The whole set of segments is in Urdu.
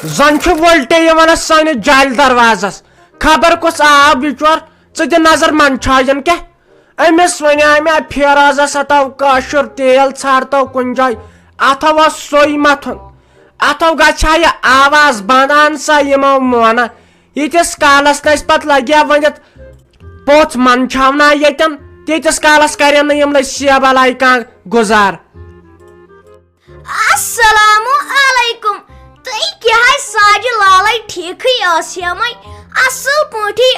زن وولٹے سانس جال دروازس خبر کس آو بچور ثہ نظر منچھاجن کیا امس ون مے پھیرازس اتو کاشر تیل ژھانڈتو کن جائے اتو سوئی متھن اتو گھا یہ آواز بند ان سا یمو مونا یتس کالس نس پتہ لگیا ونت پوچھ منچھاونا یتن تیتس کالس کرن یم لسیا بلائی کان گزار. السلام علیکم. تھی کیا ساجہ لالے ٹھیک اصل پاٹھی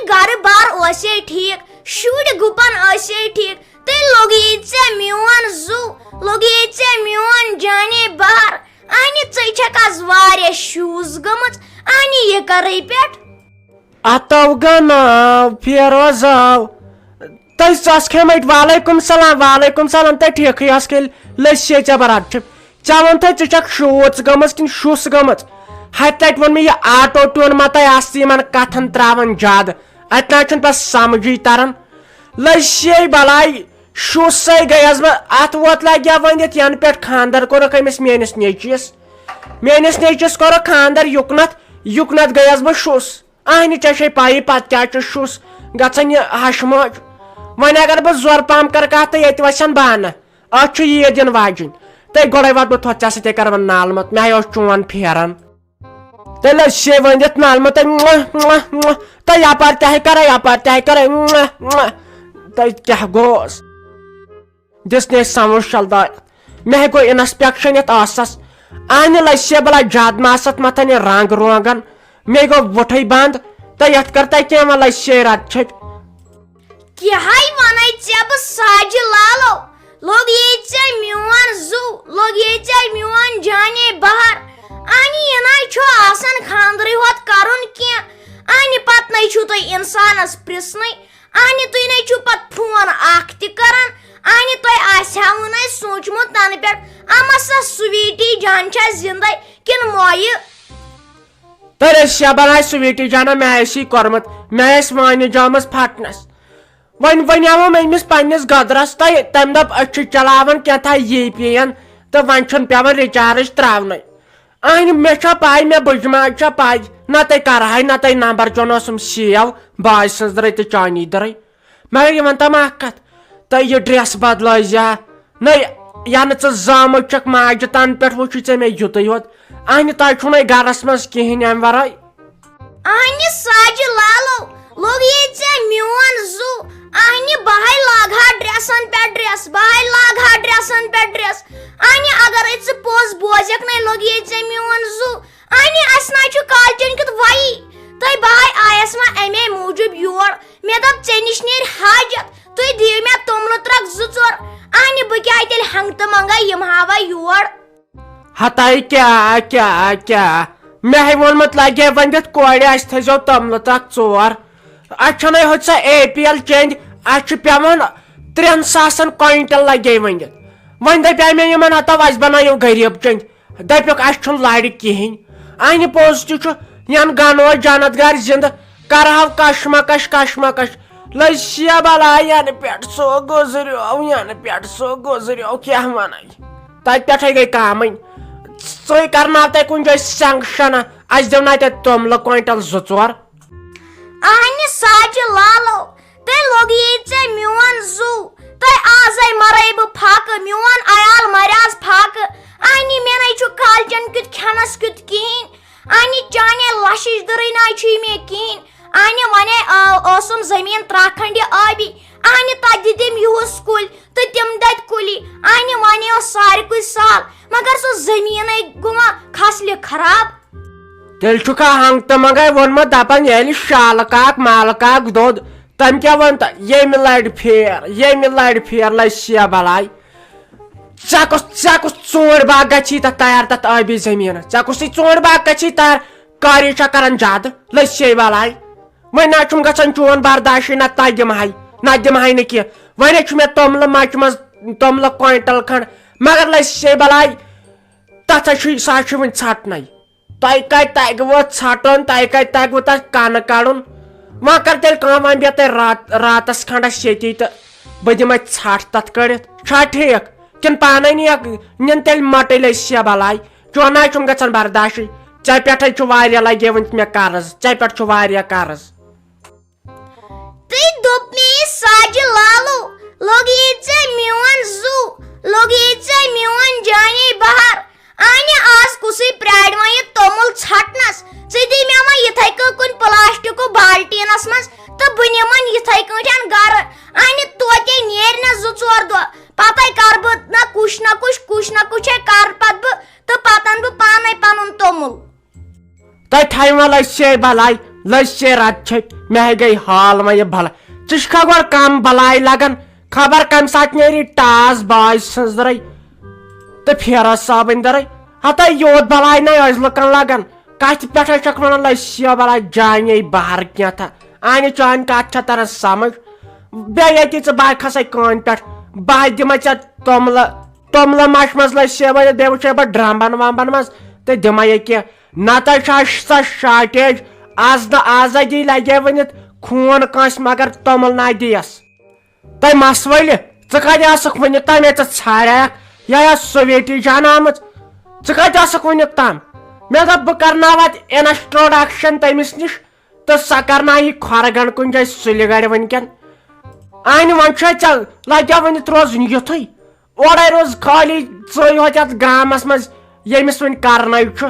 گھر بار ٹھیک شر گپن ٹھیک تی لوگی ے میون زو لوگی ے میون جانے بار ژھک آز واریاہ شوز گمت یہ کرے پٹ اتو گن پھیروز آو تھی ثس کھیمت وعلیکم السلام تھی ٹھیک کل لسی ے برات ے ون تھی ژھک شوژ گمت کن شس گمت ہتہ لٹ ون یہ آٹو ٹون مت کتن تراون زیادہ ات نا پہ سمجھی تران لسی بلائی شس گیس بہ ات ووت لگیا ونت ین پہ خاندر کورک امس میس نیچس کورک خاندر یکنت گیس بہ شس ے پائی پتہ کیا شس گھن یہ ہش مچ ون اگر بہ زور پہم کر کت تو یہ وسن بانہ ات عید دن واجن تی گوڑے وات بہ تھوت ژے سی کر نال مت مے چون پھیران تی لسی ونت نال مت تی یپار تہ کرے تی کیا گوس دس نی سمجھ چلتا مے گو انسپیکشن یت آسس لسی بلا جاد ماست متن یہ رنگ روگن مے گو وٹھے بند تو یت کر تی کی لسی رت چھپ کیا ون بہ ساجہ لالو لوگ یہ میون زو لوگ یہ میون جانے بہار یہ نا آسان خاندر ہوت کرن کی پتہ نی تھی انسانس پرسن تھی نی پتہ فون اخ تہ کران تہ آسو نا سوچمت تنہ پہ اما سا سویٹی جان چھا زندہ کن مویہ رسیا بنائے سویٹی جانا مے کورمت مے مانہ جامس پھٹنس ون امس پنس گدرس تم دپ چلاوان کیا یہ پین تو ون پیوان ریچارج تراؤن مے پائی مے بجماج پائی نہ تی کرہائی نہ تی نمبر چونسم سیو باج سن درے تو چانی درے مگر یہ ون تم اخ کت تو یہ ڈریس بدلزیا یا ژ زامت چھک ماجہ تن پہ وچھ ے مے یت یوت تہ چھو گرس مز کہین ام ورائے ساجہ لالو لوگ یہ میون زو بہے لاگہا ڈریسن پہ ڈریس بہے لاگہا ڈریسن پہ ڈریس اگر ژ پوز بوزک نا لوگ یہ میون زو اس نا کالچن کت وی تھی بہے آیس ما امے موجود یور مے دپ ے نش نیر حاجت تھی دیو مے تومل ترک زور بہ کیا تیل ہنگ تو منگا یم ہاوا یور ہتائی کیا مے وونمت لگے ونت کورِ اس تھزو تومل ترک ژور اتھ ہوت سا اے پی ایل چینج اتھ پیوان 3,000 کوئنٹل لگے ونت ون دپیا مے یمن ہتو اس بنایو غریب چینج دپیک اس لڑ کہین پوز تہ ین گنو جنت گر زندہ کرہو کشمکش لسیا بلائی ین پہ سو گزریو کیا ون تت پہ گئی کام ژے کرنا تہ کن جائے سینکشن اس دنا تہ تومل کوئنٹل 2-4 ساجہ لالو تی لوگ یہ میون زو تی آز مرے بہ پھاک میون عیال مریاز پھاک مے نا کالچن کت کھینس کت کہین چانے لشش درے نا مے کہین ونے زمین تراکھنڈ آبی تت دتم یہس کل تو تم دت کلی ونے سارے سال مگر سو زمین گوا کھسل خراب تیل چھکا ہنگ تو منگے وونمت دپان یل شالہ کاک مالہ کاک دود تم کیا ونت یم لڑ پھیر لسیا بلائی ژےٚ کُس ژوٗنٛٹھۍ باغ گژھی تتھ تیار تتھ ٲبی زمیٖنس ژےٚ کُس ژوٗنٛٹھۍ باغ گژھی تیار کاری چھا کران زیادٕ لسے بلائی وۄنۍ نہ چھُم گژھان چون برداشٕے نہ تہ دِمہاے نہٕ کینٛہہ وۄنۍ چھُ مےٚ توملہٕ مچہِ منٛز توملہٕ کوینٹل کھنڈ مگر لسے بلائی تتھ سا چھُ وۄنۍ ژھٹنٕے تۄہہِ کتہِ تگوٕ ژھٹُن تۄہہِ کتہِ تگوٕ تتھ کنہٕ کڑُن وۄنۍ کر تیٚلہِ کٲم وۄنۍ بیٚہہ تیٚلہِ راتس کھنڈس ییٚتی تہٕ بہٕ دِمے ژھٹھ تتھ کڑِتھ چھا ٹھیٖک کِنہٕ پانے نِن تیٚلہِ مٹے لسیا بلائی چون چھم گژھان برداشی ژے پٮ۪ٹھے چھُ واریاہ لگے وٕنہِ مےٚ قرض ژے پٮ۪ٹھ چھُ واریاہ قرض تُہۍ دوٚپ مےٚ یہِ ساجہِ لالو لوٚگ ییٚژے میون زُو لوٚگ ییٚژے میون جانے بہار انہِ آز کُسٕے پرٛارِ وۄنۍ یہِ توٚمُل ژھٹنس ژٕ دِ مےٚ وۄنۍ یِتھے کٔنۍ کُنہِ پلاسٹِکو بالٹیٖنس منٛز تہٕ بہٕ نِمن یِتھے کٲٹھۍ گرٕ انہِ توتہِ نیرِ نہٕ 2-4 دۄہ پتے کرٕ بہٕ نہ کُش کرٕ پتہٕ بہٕ تہٕ پتہٕ انہٕ بہٕ پانے پنُن توٚمُل تۄہہِ تھایہِ لٔسے بلاے لٔسے رد چھٔپۍ مےٚ ہے گٔے حال وۄنۍ یہِ بلاے ژٕ چھُکھا گۄڈٕ کم بلاے لگان خبر کمہِ ساتہٕ نیری ٹاس باے سٕنٛزرے تہٕ پھیرس صٲبٕنۍ ہتا یوت بلاے نَے ٲسۍ لُکن لگان کتھِ پٮ۪ٹھے چھکھ ونان لٔسیا بلاے جانے بہار کینٛژھا انہِ چٲنۍ کتھ چھےٚ تران سمجھ بیٚیہِ ییٚتی ژٕ بہٕ کھسے کٲنۍ پٮ۪ٹھ بہٕ دِمے ژےٚ توٚملہٕ مچھ منٛز لٔسیا ؤنِتھ بیٚیہِ وٕچھے بہٕ ڈرٛمبن ومبن منٛز تہٕ دِمے ییٚکیٛاہ نتہٕ چھِ سۄ شارٹیج آز نہٕ آزٲدی لگے ؤنِتھ خوٗن کٲنٛسہِ مگر توٚمُل نہ دِیس تۄہہِ مس ؤلہِ ژٕ کتہِ ٲسکھ ؤنیُک تام ژٕ ژھانڈیکھ یہِ ٲس سویٹی جان آمٕژ ژٕ کتہِ ٲسکھ ؤنیُک تام مےٚ دوٚپ بہٕ کرناو اتھ انسٹروڈکشن تٔمِس نِش تہٕ سۄ کرنایہِ کھۄرگن کُنہِ جایہِ سُلہِ گرِ وٕنکیٚن انہِ وۄنۍ چھُ ژےٚ لگیا ؤنِتھ روزُن یُتھُے اورے روز خٲلی ژٕے ہوت یتھ گامس منٛز ییٚمِس وۄنۍ کرنٲے چھُ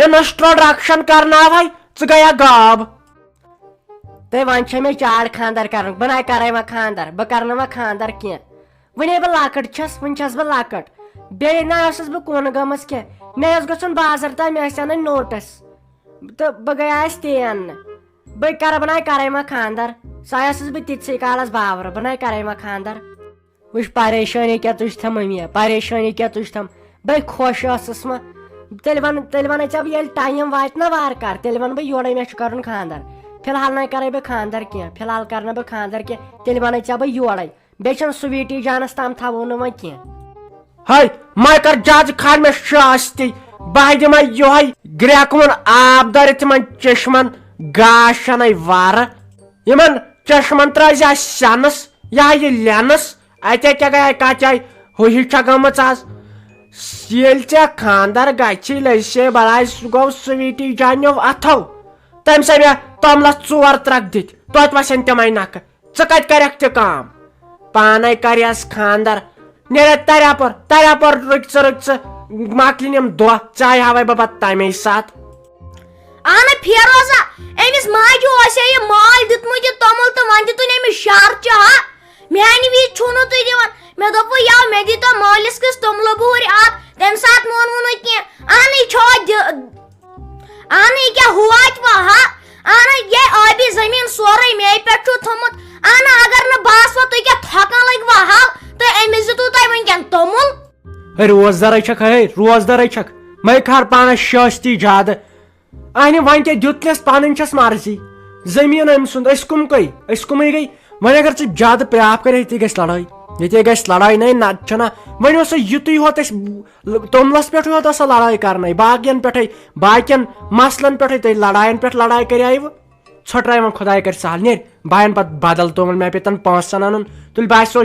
انسٹروڈکشن کرناوے ژٕ گٔیا غاب تہٕ وۄنۍ چھےٚ مےٚ چاڑ خانٛدر کرُن بہٕ نَے کرے وۄنۍ خانٛدر بہٕ کرنہٕ وۄنۍ خانٛدر کینٛہہ وُنے بہٕ لۄکٕٹ چھس وُنہِ چھس بہٕ لۄکٕٹ بیٚیہِ نہ ٲسٕس بہٕ کُن گٔمٕژ کینٛہہ مےٚ اوس گژھُن بازر تام مےٚ ٲسۍ انٕنۍ نوٹس تہٕ بہٕ گٔیاس تی اننہِ بہٕ نَے کرے وۄنۍ خانٛدر سۄ ٲسٕس بہٕ تِتسٕے کالس باورٕ بہٕ نَے کرے وۄنۍ خانٛدر وٕچھ پریشٲنی کیٛاہ تُج تھم مٔمی پریشٲنی کیٛاہ تُج تھم بے خۄش ٲسٕس وۄنۍ تیٚلہِ ونے ژےٚ بہٕ ییٚلہِ ٹایم واتہِ نا وارٕ کار تیٚلہِ ونہٕ بہٕ یورے مےٚ چھُ کرُن خانٛدر فلحال نَے کرے بہٕ خانٛدر کینٛہہ فلحال کرٕ نہٕ بہٕ خانٛدر کینٛہہ تیٚلہِ ونے ژےٚ بہٕ یورے بیٚیہِ چھُنہٕ سُویٖٹی جانس تام تھاوو نہٕ وۄنۍ کینٛہہ ہے مے کر زیادٕ کھال مےٚ شاستی بہٕ دِمے یہوے گرٛٮ۪کہٕ وُن آب دٲرِتھ تِمن چشمن گاش انے وارٕ یِمن چشمن ترٲزِ اسہِ سینس یہِ یہِ لینس اتے کیٛاہ گٔیے کتھ جایہِ ہُہ ہِش چھےٚ گٔمٕژ آز ییٚلہِ ژےٚ خانٛدر گژھی لٔسے بلاے سُہ گوٚو سُویٖٹی جانیو اتھو تٔمۍ سا مےٚ توٚملس 4 ترٛکھ دِتھ توتہِ وسن تِمے نکھٕ ژٕ کتہِ کرکھ تہِ کٲم پانے کریس خانٛدر نیرِ تریپور رٕکۍ ژٕ مۄکلِنۍ یِم دۄہ ژاے ہاوے بہٕ پتہٕ تمے ساتہٕ اہن فیروزا أمِس ماجہِ اوس یہِ مال دیُتمُت یہِ توٚمُل تہٕ وۄنۍ دِتُن أمِس شرچہِ ہا میانہِ وِزِ چھُو نہٕ تُہۍ دِوان مےٚ دوٚپوُ یا مےٚ دِتو مٲلِس کِس توٚملہٕ بوٗرۍ اکھ تمہِ ساتہٕ مونوُ نہٕ کینٛہہ اہنٕے اہنٕے کیٛاہ ہواتہِ ہا اہنٕے یے ٲبی زٔمیٖن سورُے مے پٮ۪ٹھ چھُ تھوٚمُت اہنہٕ اگر نہٕ بہٕ آسہٕ تُہۍ کیٛاہ تھۄکان لٔگۍوا ہاو تہٕ أمِس دِتوٗ تۄہہِ وٕنکیٚن توٚمُل روزدارے چھکھ روزدارے چھکھ مے کھار پانس شٲستی زیادٕ انہِ وۄنۍ کیٛاہ دیُتنس پنٕنۍ چھس مرضی زٔمیٖن أمۍ سُنٛد أسۍ کُمے گٔے وۄنۍ اگر ژٕ زیادٕ پرٛاپھ کرِ ییٚتے گژھِ لڑٲے نَے نتہٕ چھُنہ وۄنۍ اوس یُتُے ہوت أسۍ توٚملس پٮ۪ٹھٕے ہوت ٲسا لڑٲے کرنے باقین مسلن پٮ۪ٹھٕے تُہۍ لڑاین پٮ۪ٹھ لڑٲے کریاوٕ ژھٔٹراے وۄنۍ خۄداے کرِ سہل نیرِ بہٕ انہٕ پتہٕ بدل توٚمُل مےٚ پیٚتن 500 انُن تیٚلہِ باسیو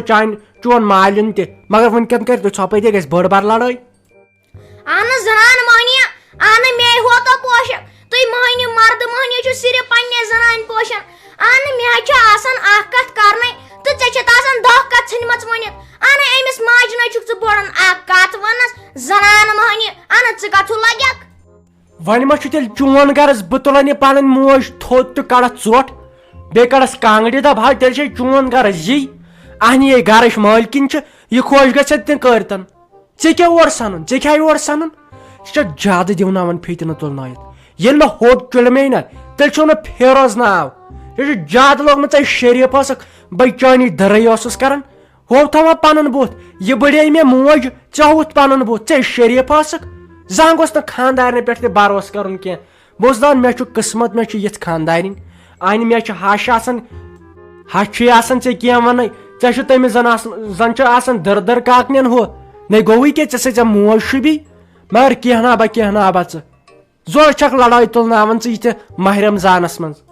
چون مالِیُن تہِ مگر وٕنکیٚن کر تُہۍ ژھۄپٲے تہِ گژھِ بٔڑ بار لڑٲے اہن زنان مٔہنی اہن مے ہوتو پوشک تُہۍ مٔہنیو مردٕ مٔہنیو چھُ صرف پننہِ زنانہِ پوشان اہن مےٚ حظ چھِ آسان اکھ کتھ کرنے تہٕ ژےٚ چھَتھ آسان 10 کتھ ژھٕنمژ ؤنِتھ اہن أمِس ماجہِ نَے چھُکھ ژٕ بوڑان اکھ کتھ ونس زنان مٔہنی اہن ژٕ کتھوٗ لگیکھ وۄنۍ ما چھُ تیٚلہِ چون غرض بہٕ تُلن یہِ پنٕنۍ موج تھوٚد تہٕ کڑس ژوٚٹ بیٚیہِ کڑس کانگڑِ دب ہا تیٚلہِ چھے چون غرض یی اہنہِ یے گرٕچ مٲلکِن چھِ یہِ خۄش گژھِ تہِ کٔرتن ژےٚ کیٛاہ اور سنُن ژےٚ کیٛاہ یور سنُن ژٕ چھکھ زیادٕ دِوناوان فِتنہٕ تُلنٲیِتھ ییٚلہِ مےٚ ہوٚٹ چُلمے نا تیٚلہِ چھُو نہٕ فیروز ناو یہِ چھُ زیادٕ لوگمُت ژےٚ شریٖف ٲسٕکھ بٔے چٲنی دٔرٕے اوسُس کران ہو تھاوان پنُن بُتھ یہِ بڑے مےٚ موج ژےٚ ہووُتھ پنُن بُتھ ژےٚ شریٖف ٲسٕکھ زانٛہہ گوٚژھ نہٕ خانٛدارنہِ پٮ۪ٹھ تہِ بروسہٕ کرُن کینٛہہ بہٕ اوسُس دپان مےٚ چھُ قٕسمت مےٚ چھُ یِژھ خانٛدارِنۍ انہِ مےٚ چھُ ہش آسان ہش چھُے آسان ژےٚ کینٛہہ ونٕے ژےٚ چھُ تٔمِس زن چھُ آسان دٔر کاکنٮ۪ن ہُہ نَے گوٚوُے کیٛاہ ژےٚ سۭتۍ ژےٚ موج شوٗبی مگر کینٛہہ نابا ژٕ زورٕ چھکھ لڑٲے تُلناوان ژٕ یِتہِ ماہِ رمضانس منٛز